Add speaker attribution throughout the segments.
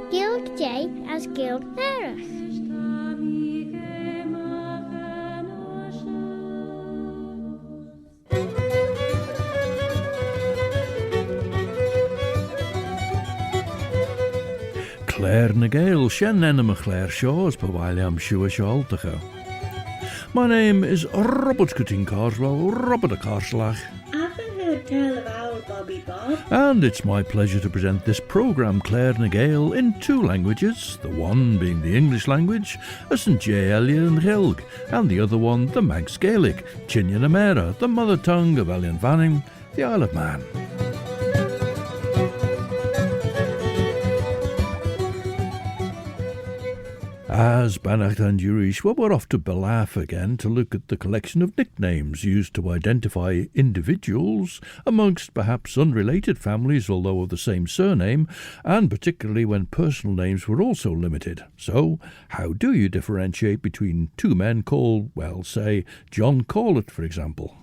Speaker 1: Gilg J as Gilg Nerach.
Speaker 2: Claare na Gael, shen enema Claare show as bewaile am shoh shaltacha. My name is Robert Cutting Carswell, Robert a Carslach.
Speaker 3: Tell of our Bobby Bob.
Speaker 2: And it's my pleasure to present this programme Claare na Gael in two languages, the one being the English language, as in Elia and Helg, and the other one the Manx Gaelic, Chinyan Amera, the mother tongue of Elian Vanning, the Isle of Man. As Bannacht and Urish, we're off to Ballaugh again to look at the collection of nicknames used to identify individuals amongst perhaps unrelated families, although of the same surname, and particularly when personal names were also limited. So, how do you differentiate between two men called, well, say, John Seward, for example?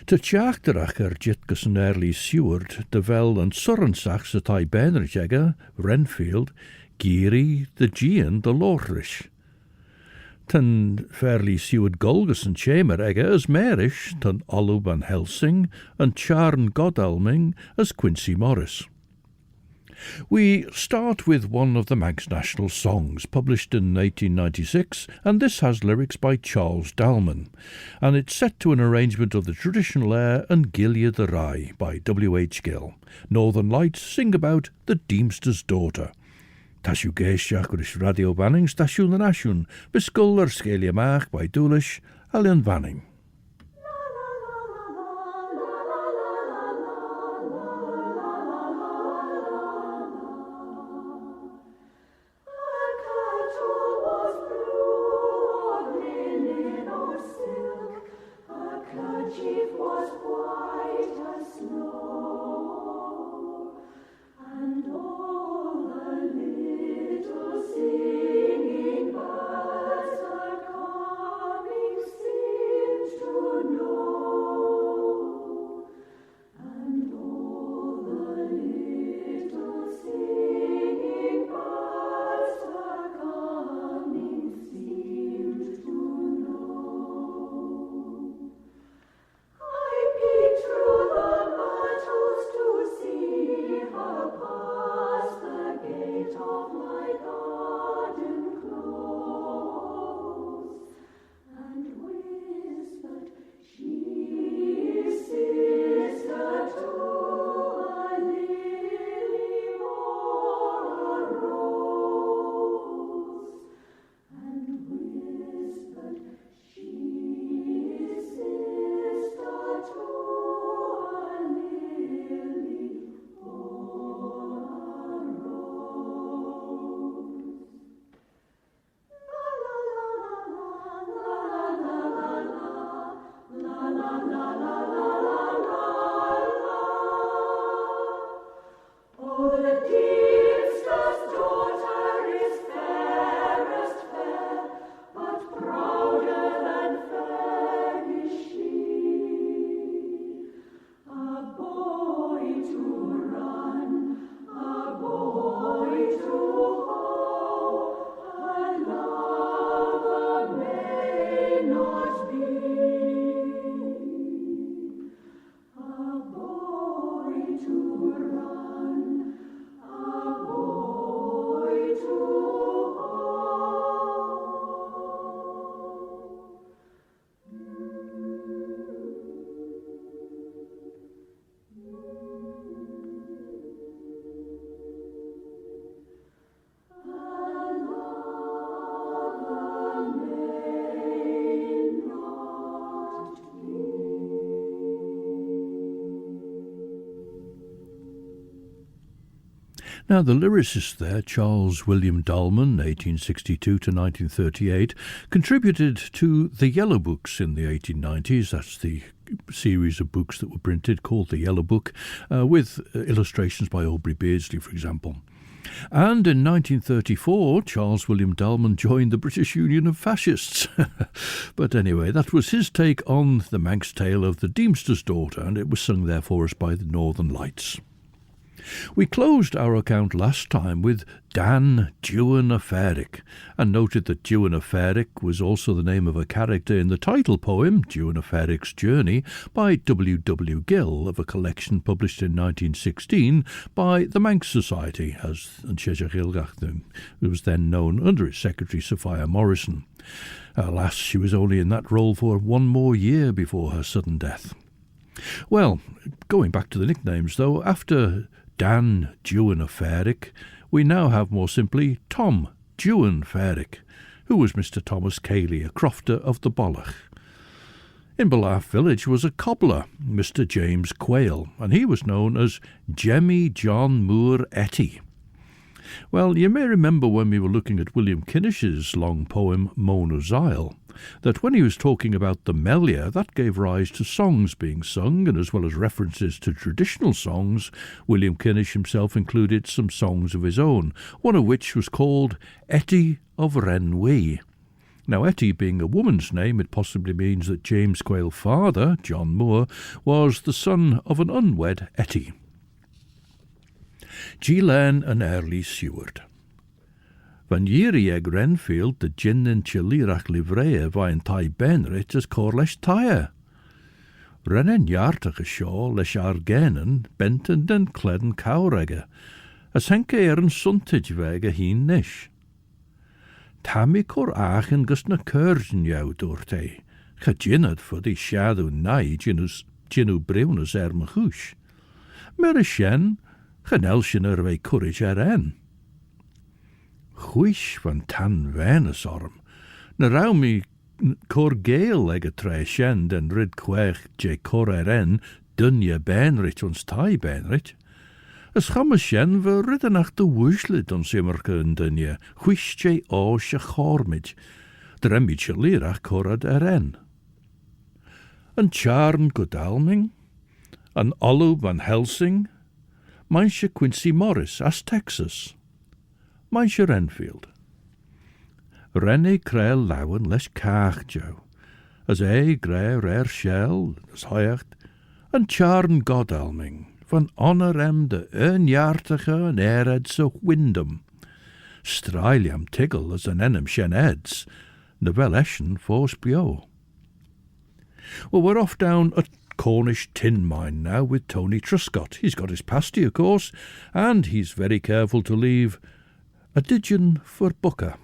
Speaker 2: Te cheayrt jitgus an early Seward, de vel and surrensach sa tai benrjega, Renfield, Giri the Gian the Lorrish. Ten fairly Seward Golgus and Chamber Egger as Marish, ten Olub and Helsing, and Charn Godalming as Quincey Morris. We start with one of the Manx national songs, published in 1896, and this has lyrics by Charles Dalman, and it's set to an arrangement of the traditional air and Gilia the Rye by W. H. Gill. Northern Lights sing about the Deemster's daughter. Tashu geisach urish radio vanning stasiwn yn asiwn, bisgol ar sgelia mach by Dúlish, Alian Vanning. Now, the lyricist there, Charles William Dalman, 1862 to 1938, contributed to the Yellow Books in the 1890s. That's the series of books that were printed called the Yellow Book, with illustrations by Aubrey Beardsley, for example. And in 1934, Charles William Dalman joined the British Union of Fascists. But anyway, that was his take on the Manx tale of the Deemster's daughter, and it was sung there for us by the Northern Lights. We closed our account last time with Dan Dwan of Fairwick, and noted that Dwan of Fairwick was also the name of a character in the title poem, Dwan of Fairwick's Journey, by W. W. Gill, of a collection published in 1916 by the Manx Society, as it was then known under its secretary Sophia Morrison. Alas, she was only in that role for one more year before her sudden death. Well, going back to the nicknames though, after Dan Dwan of Fairwick, we now have more simply Tom Dwan Fairwick, who was Mr Thomas Cayley, a crofter of the Ballaugh. In Ballaugh village was a cobbler, Mr James Quayle, and he was known as Jemmy John Moore Etty. Well, you may remember when we were looking at William Kinish's long poem Mona's Isle, that when he was talking about the Melia, that gave rise to songs being sung, and as well as references to traditional songs, William Kinish himself included some songs of his own, one of which was called Etty of Renwee. Now, Etty being a woman's name, it possibly means that James Quayle's father, John Moore, was the son of an unwed Etty. Gael and Early Seward. Van Yeri ag Renfield de Jinnin Chilirach Livrea vain tai benrit as corlesh tire. Rennen jartach a shoh lesh argenen benten den kleden cowregge, as henke een suntage wege heen nish. Tammy cor aachen gus na curgen jou doorte, gejinned for die shadow nai jinu brewnus machoosh. Mer a shen, genelsjen wij courage en. Huish van tan Venus orm, na rauw mi cor Gael eg a tre shen den rid quech je cor en dunje benrit ons tai benrit. As chamme shen we ridden ach de wuslid ons immerke en dunje, huish je oos je chormid, dremmid je lirach corad en. Een charn Godalming, een Olu van Helsing, Mijnsje Quincey Morris as Texas. Mijnsje Renfield. Renne kreel lauwen les kaagjo, as gre shell, as hoyacht, en charn Godalming, van honor de unjartige en eredse windom. Strailiam tiggle as an enem shen eds, de wel eschen fors bio. Well, we're off down a Cornish tin mine now with Tony Truscott. He's got his pasty, of course, and he's very careful to leave a didjan for bucca.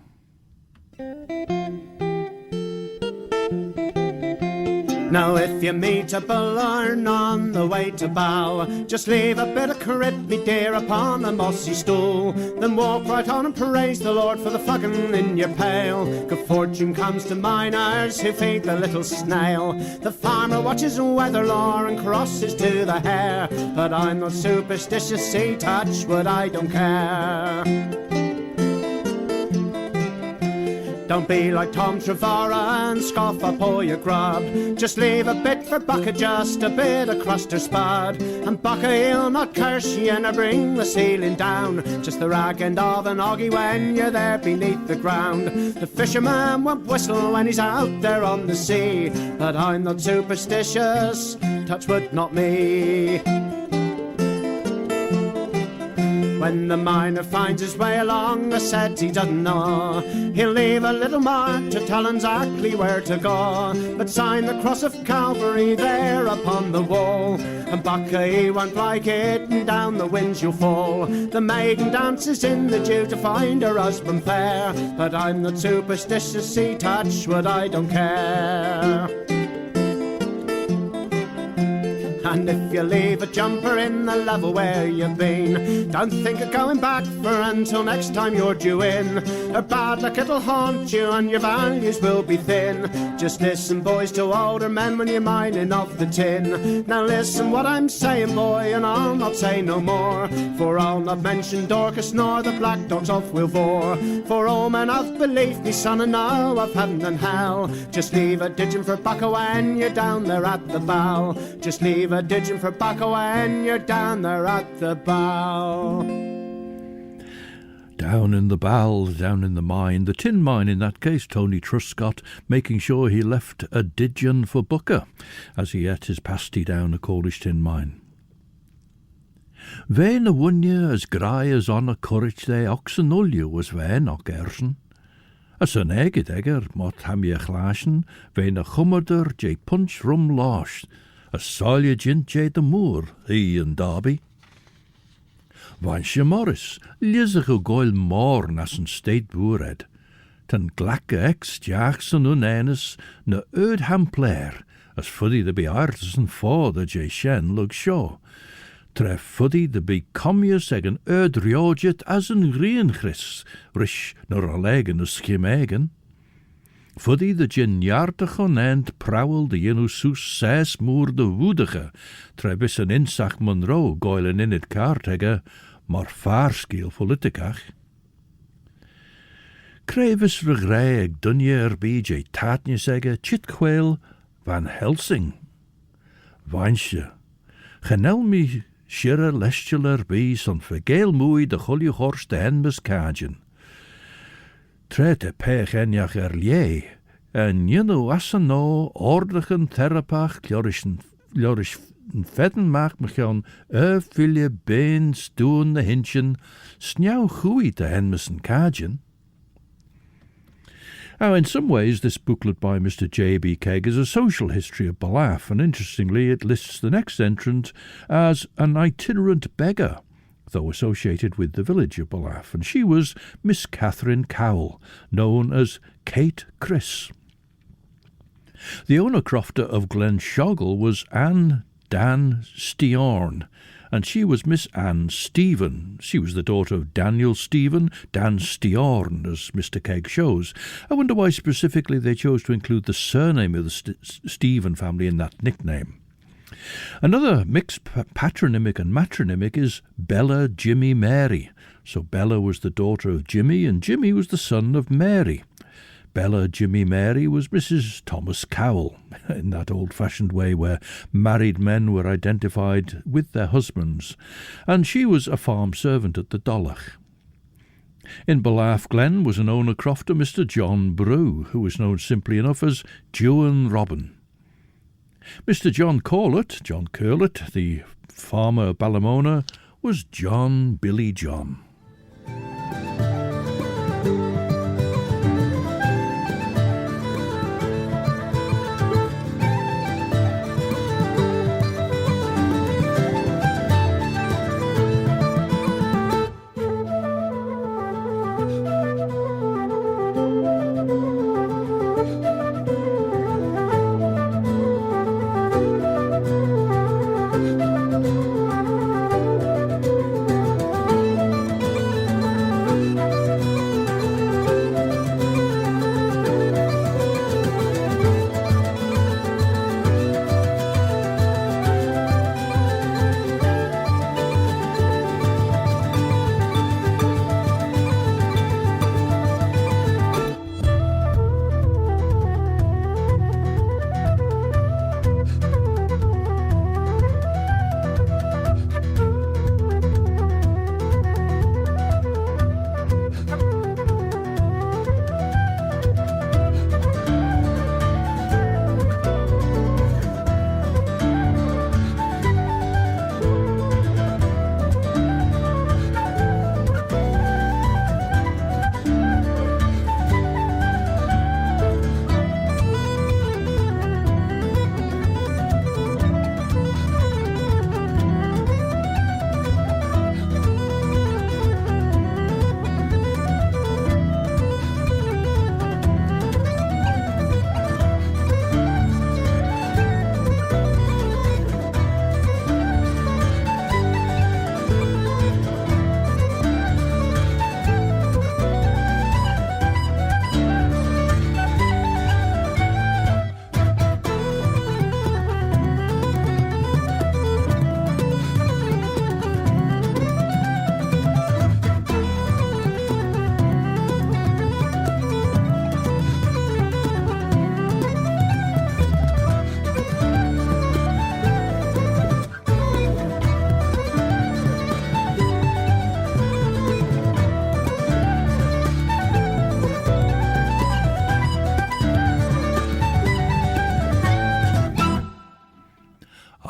Speaker 4: Now if you meet a Ballaugh on the way to Bow, just leave a bit of crit, me dear, upon a mossy stool. Then walk right on and praise the Lord for the flagon in your pail. Good fortune comes to miners who feed the little snail. The farmer watches weather lore and crosses to the hare. But I'm not superstitious, see, touch what I don't care. Don't be like Tom Trevorrow and scoff up all your grub. Just leave a bit for bucca, just a bit of crust or spud. And bucca he'll not curse you and bring the ceiling down. Just the rag end of an oggy when you're there beneath the ground. The fisherman won't whistle when he's out there on the sea. But I'm not superstitious, touch wood, not me. When the miner finds his way along the set he doesn't know, he'll leave a little mark to tell exactly where to go. But sign the cross of Calvary there upon the wall. And bucca he won't like it, and down the winds you'll fall. The maiden dances in the dew to find her husband fair. But I'm not superstitious, see, touch what I don't care. And if you leave a jumper in the level where you've been, don't think of going back for until next time you're due in. Or bad luck it'll haunt you and your values will be thin. Just listen, boys, to older men when you're mining off the tin. Now listen what I'm saying, boy, and I'll not say no more. For I'll not mention Dorcas nor the black dogs of Wilvore. For all men of belief, me son, and know of heaven and hell. Just leave a didjan for bucca when you're down there at the bow. Just leave a didjan for bucca when you're down there at the bow.
Speaker 2: Down in the Ball, down in the mine, the tin mine in that case, Tony TRUSCOTT making sure he left a didjan for bucca as he ate his pasty down a Cornish tin mine. Ve na wunye as grai as on a courage they oxen ulju was ve noch ersen. As an egget egger mot ham je glaasjen, ve na chummerder je punch rum losh, as salje jint je de moor, he and Derby. Quincey Morris, lizig o Gael more nas een state boered. Ten glakke ex Jackson unenes na ham Claare, as fuddy the be artisan for the je shen lug shoh. Tre fuddy the be commius eg an rioget as een rienchris, rish nor a legen as schimegen. Fuddy the gin jaartig onend prowel de jenu soes ses moer de woedige, tre bis an insach Monroe goilen in het kaartege, maar vaarskiel politicach. Krevis regrij eg dunje je taatje zeggen, chitquail van Helsing. Quincey, genel mi shirre lestjeler be son vergeel moei de gulje horst de henmes kajen. Trete pech enjach lie, en jenu assen no ordigen therapach glorisch vetten maakt me gaan filje been stoen de hintjen, snjauw goeie de henmesen kajen. Now, in some ways, this booklet by Mr J B Keig is a social history of Ballaugh, and interestingly, it lists the next entrant as an itinerant beggar, though associated with the village of Ballaugh, and she was Miss Catherine Kiaull, known as Kate Chris. The owner crofter of Glenshoggle was Anne Dan Steorn, and she was Miss Anne Stephen. She was the daughter of Daniel Stephen, Dan Steorn, as Mr Keig shows. I wonder why specifically they chose to include the surname of the Stephen family in that nickname. Another mixed patronymic and matronymic is Bella Jimmy Mary. So Bella was the daughter of Jimmy, and Jimmy was the son of Mary. Bella Jimmy Mary was Mrs Thomas Kiaull, in that old-fashioned way where married men were identified with their husbands, and she was a farm servant at the Dollach. In Ballaugh Glen was an owner crofter, Mr John Brew, who was known simply enough as Juan Robin. Mr John Curlett, the farmer of Ballamona, was John Billy John.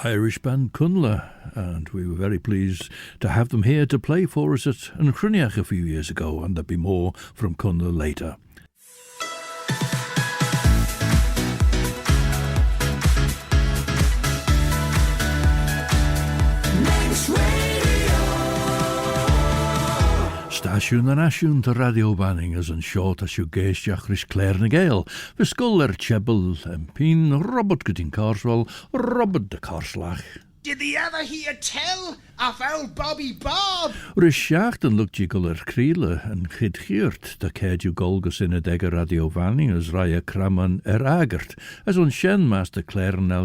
Speaker 2: Irish band CONNLA, and we were very pleased to have them here to play for us at Cruniach a few years ago, and there'll be more from CONNLA later. Stasiwn yn asiwn dy radio banning as yn siot as yw geisdiach rys Claare na Gael. Fy sgol chebel pin Robert gyda'n carswell, Robert de Carslach.
Speaker 5: Did the other hear tell of old Bobby Bob?
Speaker 2: Rys siacht yn lwg gigol cryle yn cheayrt da cediw golgus in y dega radio fanning as raya craman agert. As on shen master Claare na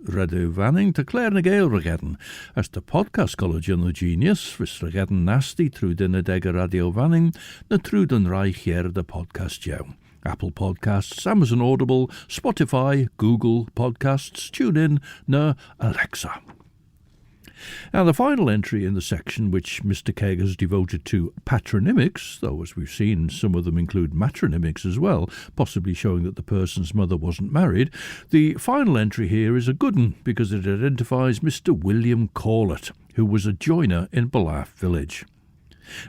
Speaker 2: radio fanning to Claare na Gael regaden. As the podcast college on the genius vis regaden nasty through din y dega radio fanning na through den reich hier the podcast jou. Apple Podcasts, Amazon Audible, Spotify, Google Podcasts, TuneIn, na Alexa. Now, the final entry in the section which Mr Keig has devoted to patronymics, though as we've seen some of them include matronymics as well, possibly showing that the person's mother wasn't married, the final entry here is a good one because it identifies Mr William Corlett, who was a joiner in Ballaugh village.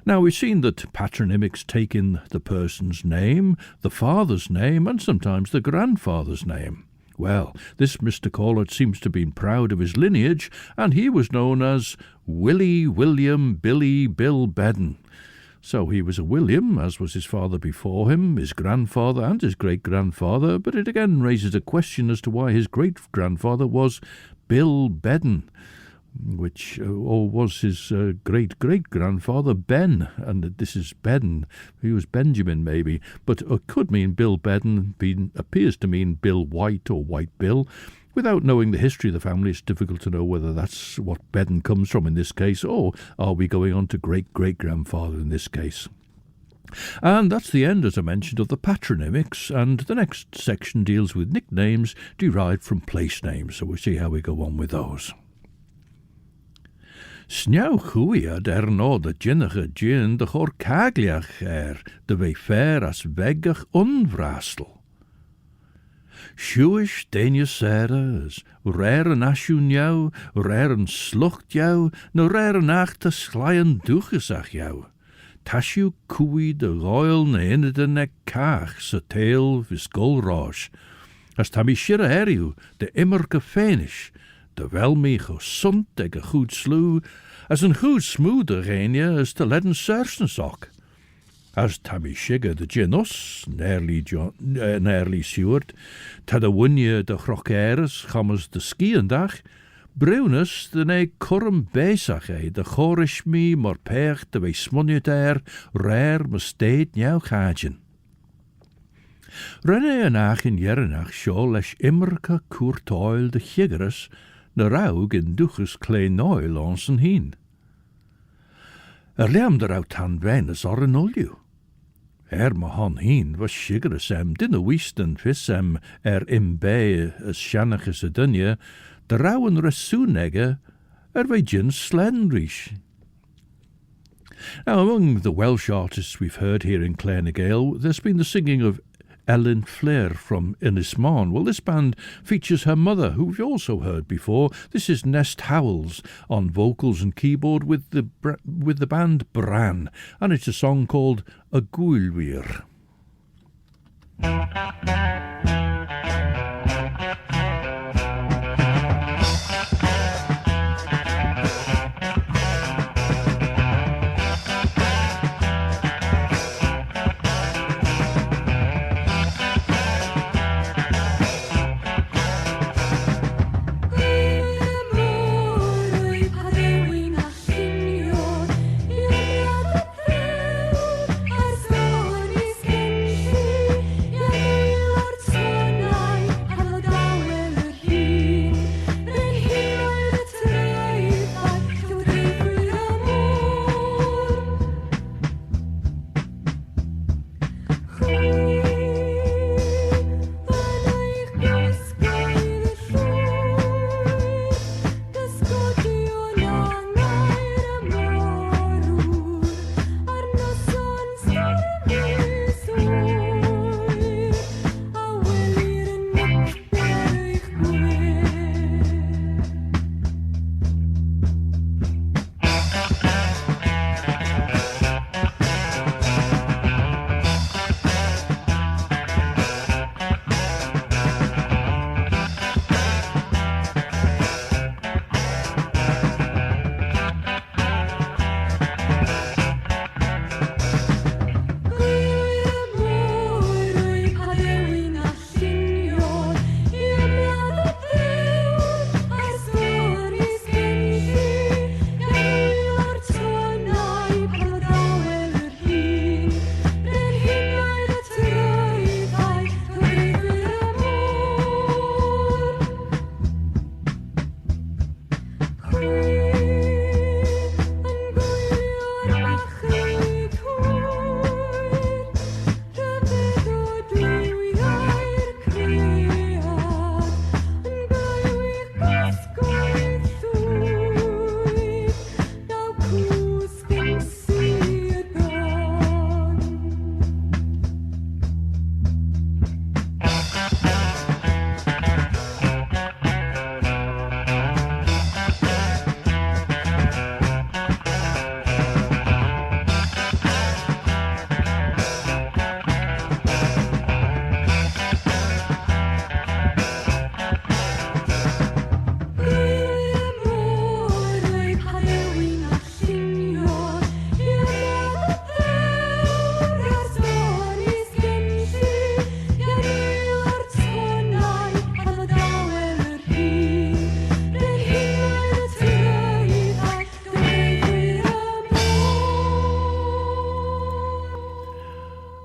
Speaker 2: Now, we've seen that patronymics take in the person's name, the father's name, and sometimes the grandfather's name. Well, this Mr Corlett seems to have been proud of his lineage, and he was known as Willie William Billy Bill Bedden. So he was a William, as was his father before him, his grandfather and his great-grandfather, but it again raises a question as to why his great-grandfather was Bill Bedden, which or was his great-great-grandfather Ben, and this is Bedden. He was Benjamin maybe, but it could mean Bill Bedden, appears to mean Bill White or White Bill. Without knowing the history of the family, it's difficult to know whether that's what Bedden comes from in this case, or are we going on to great-great-grandfather in this case. And that's the end, as I mentioned, of the patronymics, and the next section deals with nicknames derived from place names, so we'll see how we go on with those. Sneeuw goeiad no de jinnige gin de chor kagliach de wei fair as weggach onvrastel. Shuish denje sere as rare asjoen jou, rare slucht jou, no rare nacht te slien doegesag jou. Tasju koei de royal na inne de nek kaag, se tail vis golrosh. As tammy shire heriu, de immerke fenish, de welmee gezond eg een goed sloe, as een goed smoeder eenje as te ledden sersensok. As tammy shigger de ginos, nearly Seward, ta de wunje de chrocheres, gammers de skiendag, Brunes de ne currum bezig de chorish me maar pecht de wei smunje der, rare me steed jou gajen. Renne en ach in jernach shoh lesh immerke koertoil de chiggeres, na raug in duches klein oil onsen heen. Liam der out han Venus or an olju. Ma han heen was chiggeres dinne wisten vis imbe as shannach as a dunje, de rauwen resoenegge wei gin slendrish. Now, among the Welsh artists we've heard here in Claare na Gael, there's been the singing of Ellen Flair from Innismon. Well, this band features her mother, who we've also heard before. This is Nest Howells on vocals and keyboard with the band Bram, and it's a song called A Gwyllwyr.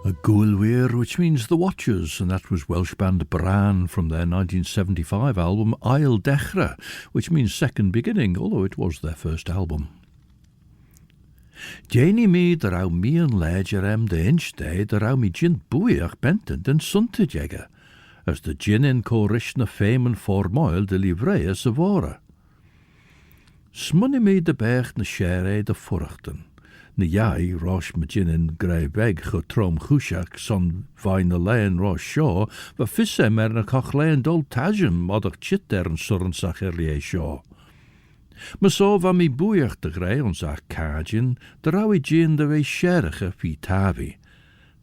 Speaker 2: A Gulweir, which means the Watchers, and that was Welsh band Bram from their 1975 album Ail Dechra, which means second beginning, although it was their first album. Janie mi de rau mi an ledger de inchday de rau mi gin buiach bentent en suntajega, as de gin in corishna fame and formoil de livrea savora. Smunny mi de bech na shere de furchten. Na jai rosh me gin in grey beg trom chushak son vain the lane rosh shoh, va fisse mer na cochlein dol tajem modach chit der en surren sacherlie shoh. Maar so van mi boeier de grey ons ach kajin, de raui gin de wei sherige fi tavi.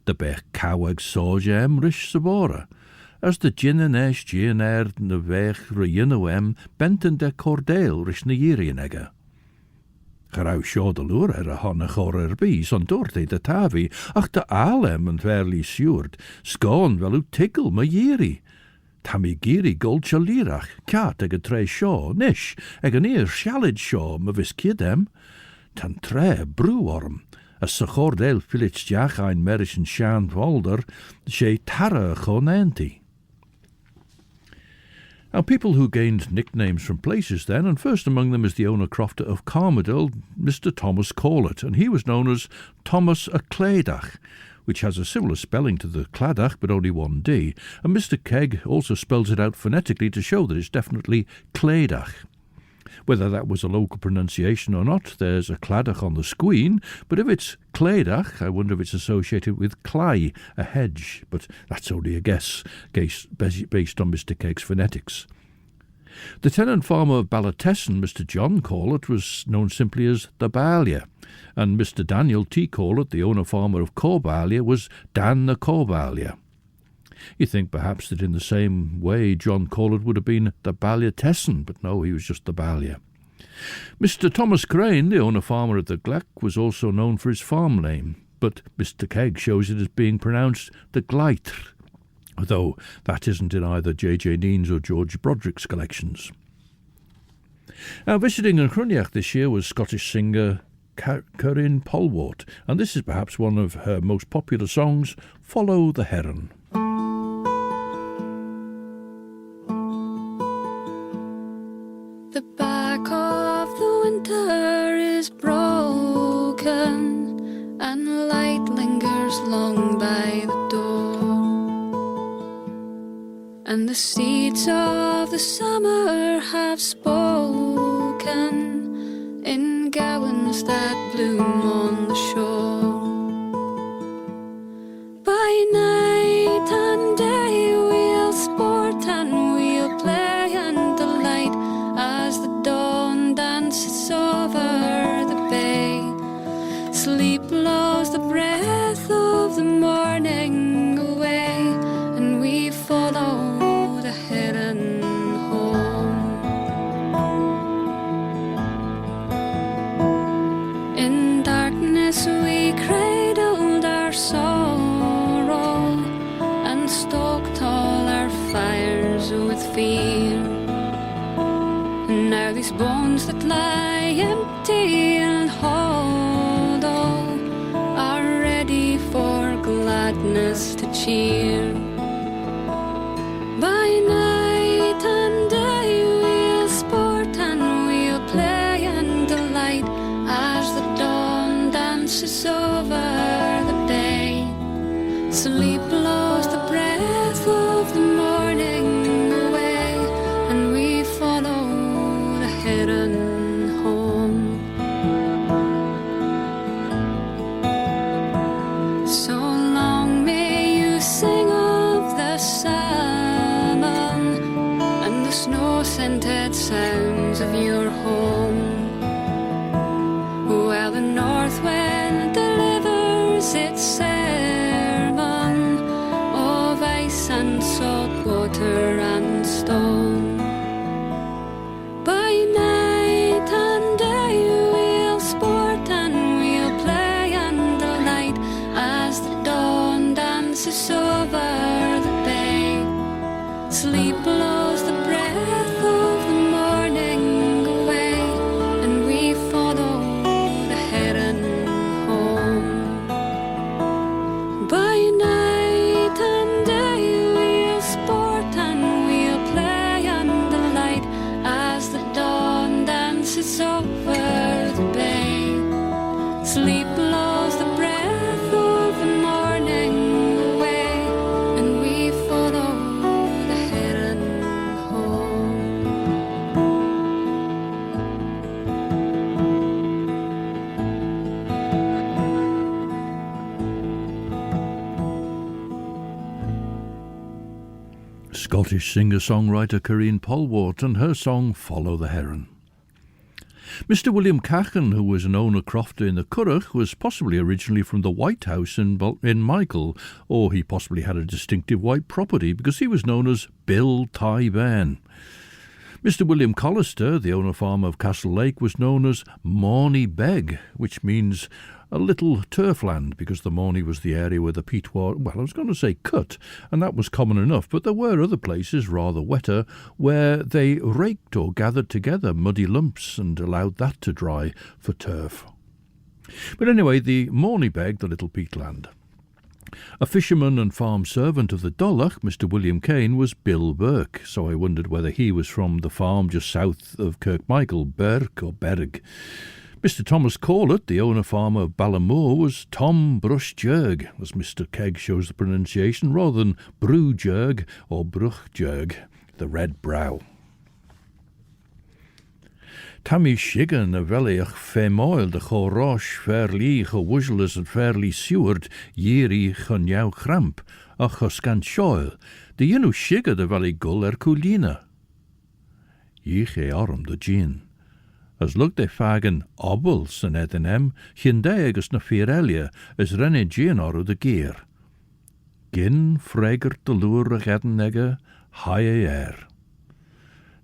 Speaker 2: De bech kawag sojem rish sabora. As de gin en esh gin na weg reyinowem benten de cordeel rish na yirienega. Gerau sio de lure a honna chorer bi, son dorte de tavi, ach de alem en verli Seward, scone wel u tickle ma yiri. Tammy giri gold chalirach, cat ag a tre shaw, nish, ag an ear shallid shaw, ma vis kidem. Tan tre breworm, as sa chordel filich jach ein merish and shan volder, she tara chonanti. Now, people who gained nicknames from places then, and first among them is the owner crofter of Carmodale, Mr Thomas Corlett, and he was known as Thomas a Cladach, which has a similar spelling to the Cladach, but only one D, and Mr Keig also spells it out phonetically to show that it's definitely Cladach. Whether that was a local pronunciation or not, there's a Cladach on the squeen, but if it's Cladach, I wonder if it's associated with clai, a hedge, but that's only a guess, based on Mr Keig's phonetics. The tenant farmer of Ballaugh, Mr John Corlett, was known simply as the Ballaugh, and Mr Daniel T. Corlett, the owner farmer of Ballaugh, was Dan the Ballaugh. You think perhaps that in the same way John Corlett would have been the Ballaugh, but no, he was just the Ballaugh. Mr Thomas Crane, the owner farmer of the Glac, was also known for his farm name, but Mr Keig shows it as being pronounced the Gleitr, though that isn't in either J.J. Neen's or George Broderick's collections. Now, visiting in Cruniach this year was Scottish singer KARINE Polwart, and this is perhaps one of her most popular songs, Follow the Heron.
Speaker 6: The back of the winter is broken, and light lingers long by the door, and the seeds of the summer have spoken in gowans that bloom on the shore. By night and day we'll sport and we'll play and delight as the dawn dances over the bay. Sleep blows the breath of the morning away, and we follow the heron home. In darkness we cradled our sorrow and stoked all our fires with fear. And now these bones that lie empty and hollow are ready for gladness to cheer. By night and day we'll sport and we'll play and delight as the dawn dances over the bay. Sleep blows the breath of the morning away, and we follow the heron home. So long may you sing of the salmon and the snow-scented sounds of your home, while the north wind delivers its sermon of ice and salt water and stone. By night and day we'll sport and we'll play and delight as the dawn dances over the bay. Sleep blows the breath of the morning away, and we follow the heron home. By night he blows the breath of the morning away, and we follow the heron home.
Speaker 2: Scottish singer-songwriter KARINE POLWART and her song Follow the Heron. Mr William Cachan, who was an owner crofter in the Curragh, was possibly originally from the White House in Michael, or he possibly had a distinctive white property because he was known as Bill Tyburn. Mr William Collister, the owner farmer of Castle Lake, was known as Morny Beg, which means a little turf land, because the Morny was the area where the peat was, well, I was going to say cut, and that was common enough, but there were other places, rather wetter, where they raked or gathered together muddy lumps and allowed that to dry for turf. But anyway, the Morny Beg, the little peat land. A fisherman and farm servant of the Dollach, Mr William Kane, was Bill Burke, so I wondered whether he was from the farm just south of Kirkmichael, Berk or Berg. Mr Thomas Corlett, the owner-farmer of Ballaugh, was Tom Bruchjerg, as Mr Keig shows the pronunciation, rather than Brewjerg or Bruchjerg, the red brow. Tammy Shigan a veliach femoil de chorosh fairly gewuzzles and fairly Seward yeri chanyau cramp a choscan shoil de yenu shiga de valley gull culina. Ye arm de gin. As look de fagen obel san edenem, chindeagus na firelia as renne gin oru de gear. Gin fregert de lure gedennege high air.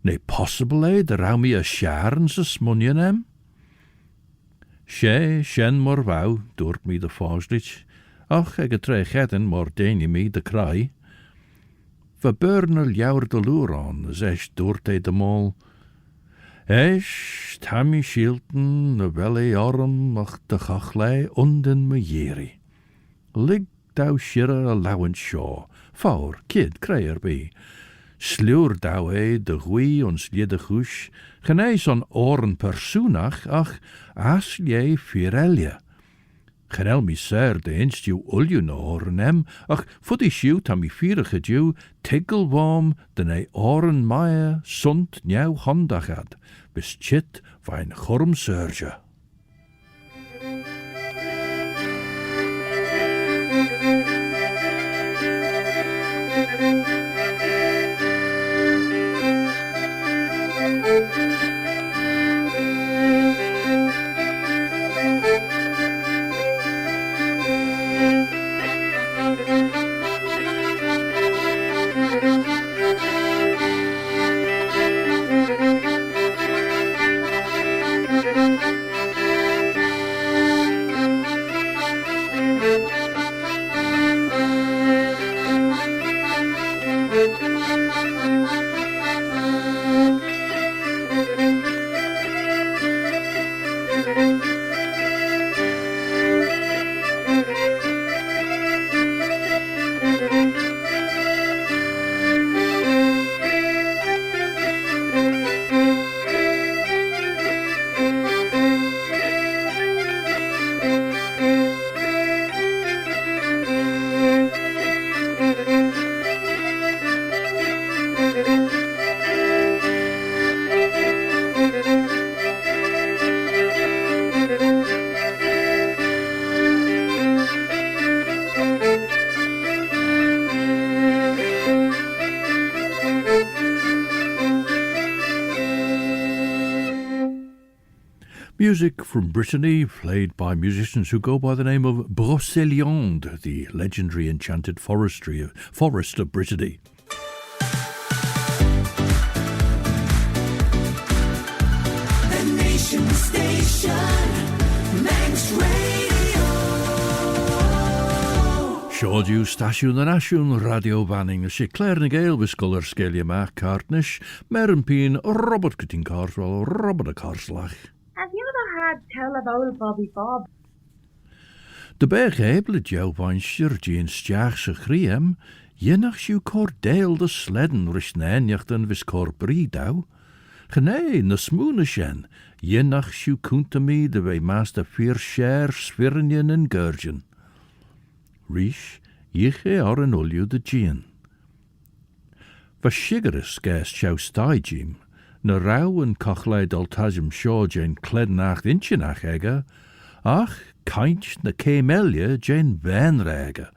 Speaker 2: Ne possible de rau mi a sharn sa smunionem? She shen mor vau, doort mi de fauslich, ach ege tre gedden mor deni mi de cry. Va burnel jouwer de lure on, as esch doort de mol. Esch, tammy shielten, de welle arm, ach de chachlei unden me jeri. Lig thou shirre allowance shoh, faur, kid, krayer be. Sleur thou de gui ons liede gush, geneis on oren persoonach, ach, as jij firelje. Genel mi ser de instu ulju no oren em, ach, voor die shiu tam mi vierige dew, tiggelworm, de ne oren meier, sunt nieuw hondagad, bis chit vijn chorm surge. Music from Brittany, played by musicians who go by the name of Brocéliande, the legendary enchanted forest of Brittany.
Speaker 7: The Nation Station, Manx Radio.
Speaker 2: Siodiw stasiwn yn asiwn radio fanning si Claare na Gael wisgol sgelia mach cartnish, meron pin Robert Cutting Carswell, Robert a Carslach.
Speaker 3: Have you ever had tell of old Bobby Bob?
Speaker 2: De berg heblet jou van shirtje in stjaagse griem, jenach siw cordeel de sledden rish nenjachten vis cor bridau. Gné na smúna shen, yenach siw cúntami de ve master fyr share svirnian and gurgeon. Rish, yiche or an ulju de gian. Va shigeris gast chow staijim, na rau and cochlai daltajim shaw jen klednacht inchinach ega, ach, kainch na kemelia jen venrega,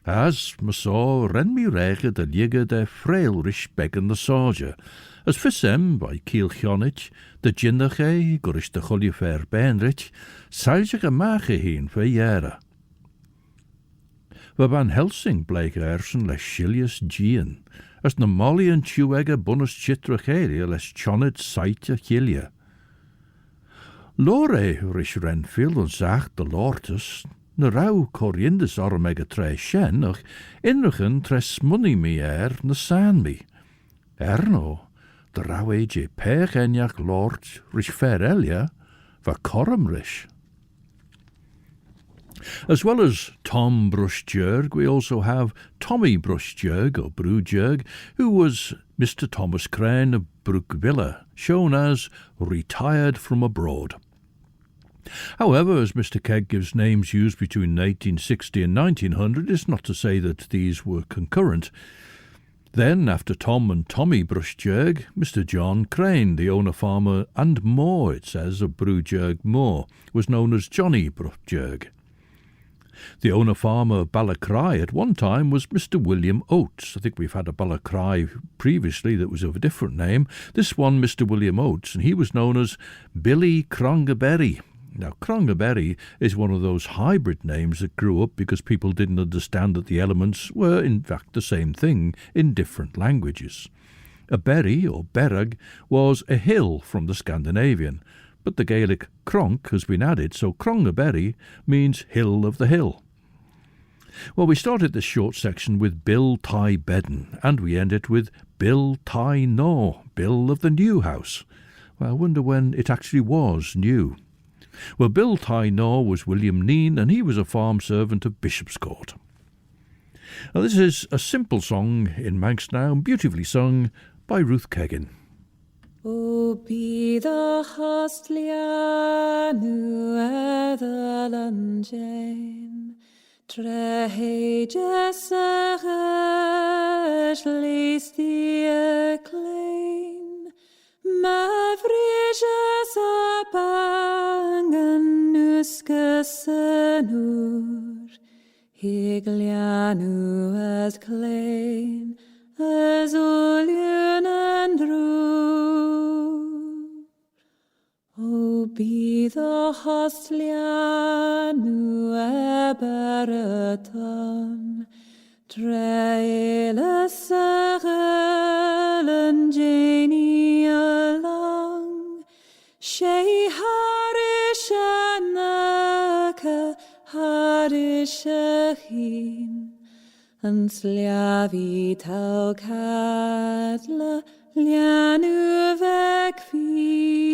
Speaker 2: as masaw ren mi rega de liga de frail rish beggan the soldier, as fissem by kiel chionich, de jinnache, gurish de cholifer benrich, saljig a mache heen for jera. We van Helsing bleek ersen les Shilius Gian, as na molly en chuega bonus chitracheria les chonnet saitja chilia. Lore rish Renfield en zacht de lortus, na rau coriandus ormega tre shen, och inrichen tres money mi na san mi. Erno, de rau eje pech enjach lord rish ferelia, va corum rish. As well as Tom Brushjerg, we also have Tommy Brushjerg, or Brewjerg, who was Mr. Thomas Crane of Brookvilla, shown as retired from abroad. However, as Mr. Keig gives names used between 1860 and 1900, it's not to say that these were concurrent. Then, after Tom and Tommy Brushjerg, Mr. John Crane, the owner farmer and Moor, it says, of Brewjerg Moor, was known as Johnny Brushjerg. The owner farmer of Ballaugh at one time was Mr. William Oates. I think we've had a Ballaugh previously that was of a different name. This one, Mr. William Oates, and he was known as Billy Crongaberry. Now, Crongaberry is one of those hybrid names that grew up because people didn't understand that the elements were, in fact, the same thing in different languages. A berry, or berag, was a hill from the Scandinavian, but the Gaelic cronk has been added, so Crongaberry means hill of the hill. Well, we started this short section with Bill Ty Bedden, and we end it with Bill Ty Naw, Bill of the new house. Well, I wonder when it actually was new. Well, Bill Ty Naw was William Neen, and he was a farm servant of Bishopscourt. Now, this is a simple song in Manx now, beautifully sung by Ruth Keggin.
Speaker 6: O be the hostlianu edhalan Jane, treheges agesh least the acclaim, mavriges abangan nuskasanur, higlianu as claim, as ulian and rue. O be the hostlianu eberaton, traela sagelen Janie along, she harishanaka harishachin, and sliavi tau cadla lianu vecfi.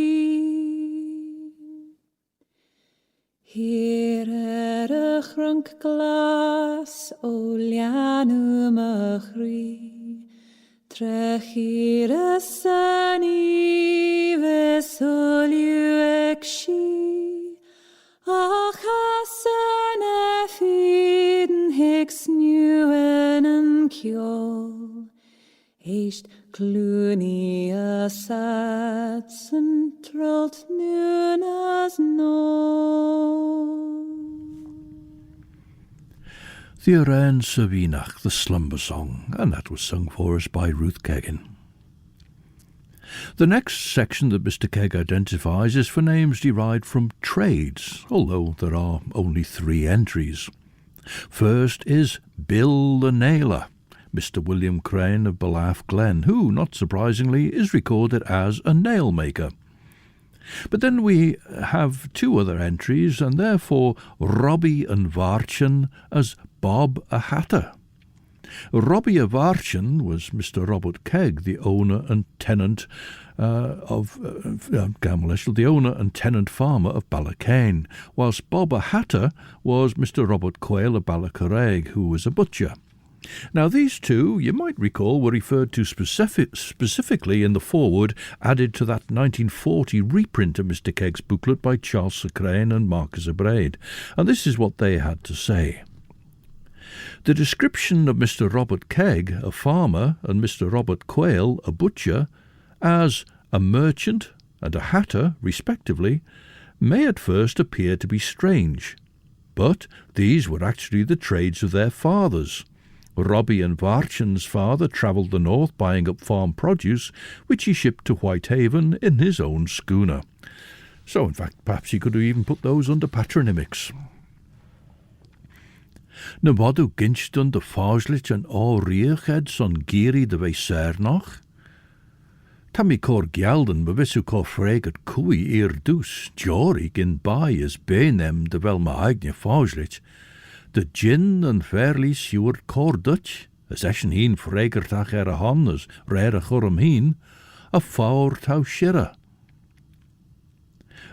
Speaker 6: Here a chrunk glas o lianu machri, trechir a sani vesoliu ekshi, ach asan efiden hicks newen and kiaull, eist cluny a sats and trult noon as no.
Speaker 2: The Aran Savinach, the slumber song, and that was sung for us by Ruth Keggin. The next section that Mr. Keig identifies is for names derived from trades, although there are only 3 entries. First is Bill the Nailer, Mr. William Crane of Ballaugh Glen, who, not surprisingly, is recorded as a nail maker. But then we have 2 other entries, and therefore Robbie and Varchen as Bob a Hatter. Robbie of Varchen was Mr. Robert Keig, the owner and tenant the owner and tenant farmer of Ballacane, whilst Bob a Hatter was Mr. Robert Quayle of Ballacaraig, who was a butcher. Now these two, you might recall, were referred to specifically in the foreword added to that 1940 reprint of Mr Keig's booklet by Charles Sir Crane and Marcus Abraid, and this is what they had to say. The description of Mr Robert Keig, a farmer, and Mr Robert Quayle, a butcher, as a merchant and a hatter, respectively, may at first appear to be strange, but these were actually the trades of their fathers. Robbie and Varchen's father travelled the north buying up farm produce, which he shipped to Whitehaven in his own schooner. So, in fact, perhaps he could have even put those under patronymics. Na wadu ginstun de fáuslit an áriachad son giri de vei sernach? Tammy cor gelden bewissu cor fregat cui dus, jorig in bai as benem de vel ma eigne fáuslit, de gin and fairly Seward cor Dutch, as eschen heen fregertach a hon as rare chorum heen, a faur tau shirra.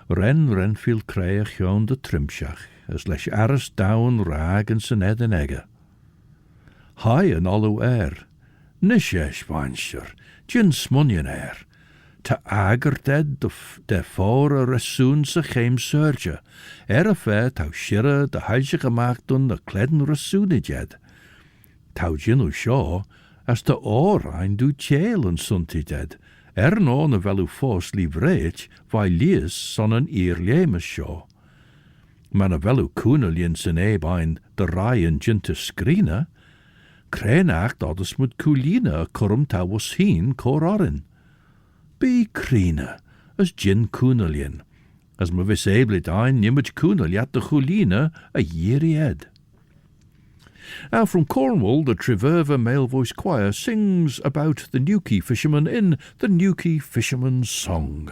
Speaker 2: Renfield kreeg joon de trimshach, as leis aris down rag en sen ed en egge. High an allu air, nishesh vansher, gin smunnion air, ta ager dead de for a ressoon se chem surge, a fair tau shirra de heilje gemaakt dun de kledden ressoonid jed. Tau ginu shoh, as de oorrein du cheayll en sunti jed, no na velu fos livreich, vai lies son an lemes shoh. Man a velu koenelien sen ebein de ryan ginte skrina, krenacht odders mut kulina corum ta was heen cor orin. Be krina, as gin koenelien, as me vis eblit ein nimmage koeneliat de chulina a yeari ed. Now from Cornwall, the Treverva male voice choir sings about the Newquay fisherman in the Newquay Fisherman's Song.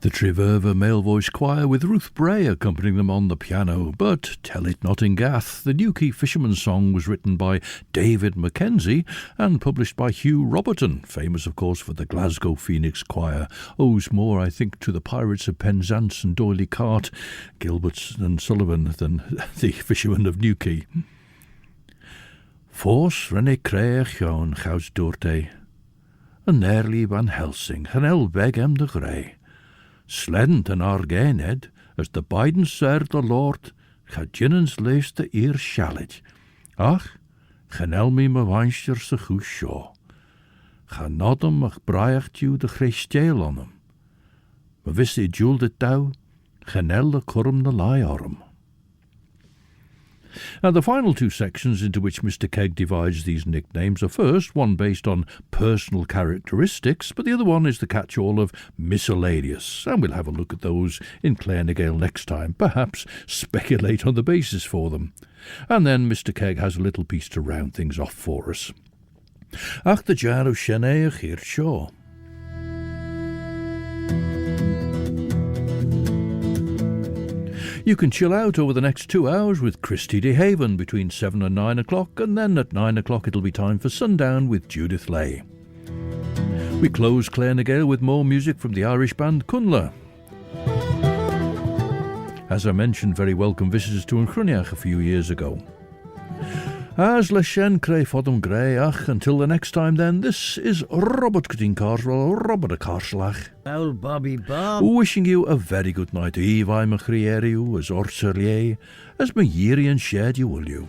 Speaker 2: The Treverva male voice choir with Ruth Bray accompanying them on the piano, but Tell It Not in Gath, the Newquay Fisherman's song, was written by David Mackenzie and published by Hugh Roberton, famous of course for the Glasgow Phoenix Choir, owes more I think to the Pirates of Penzance and D'Oyly Cart, Gilbert and Sullivan than the Fisherman of Newquay. Fors renne kreeg jouw gauws doorte, en nearly van Helsing, en el beg hem de grey. Slend en argained, as the Biden said the Lord, ga jinnens leest de eer shallet. Ach, genel me me wanster se goe shoh. Ga nodem ach braaicht you de christeel on hem. Me wisse joel de touw, genel de kurm de lie arm. Now, the final two sections into which Mr Keig divides these nicknames are first one based on personal characteristics, but the other one is the catch-all of miscellaneous, and we'll have a look at those in Claare and Gael next time, perhaps speculate on the basis for them. And then Mr Keig has a little piece to round things off for us. Ach the jar of cheayrt here shoh. You can chill out over the next 2 hours with Christy de Haven between 7 and 9 o'clock, and then at 9 o'clock it'll be time for Sundown with Judith Leigh. We close Claare and Gael with more music from the Irish band CONNLA. As I mentioned, very welcome visitors to Uncruniach a few years ago. As Leshen Cray Fodum Greyach, until the next time then, this is Robert Cutting Carswell, Robert a Carslach.
Speaker 8: Old Bobby Bob.
Speaker 2: Wishing you a very good night. Eve I'm a Crieriu, as Orserlier, as my Yiri and shared you will you.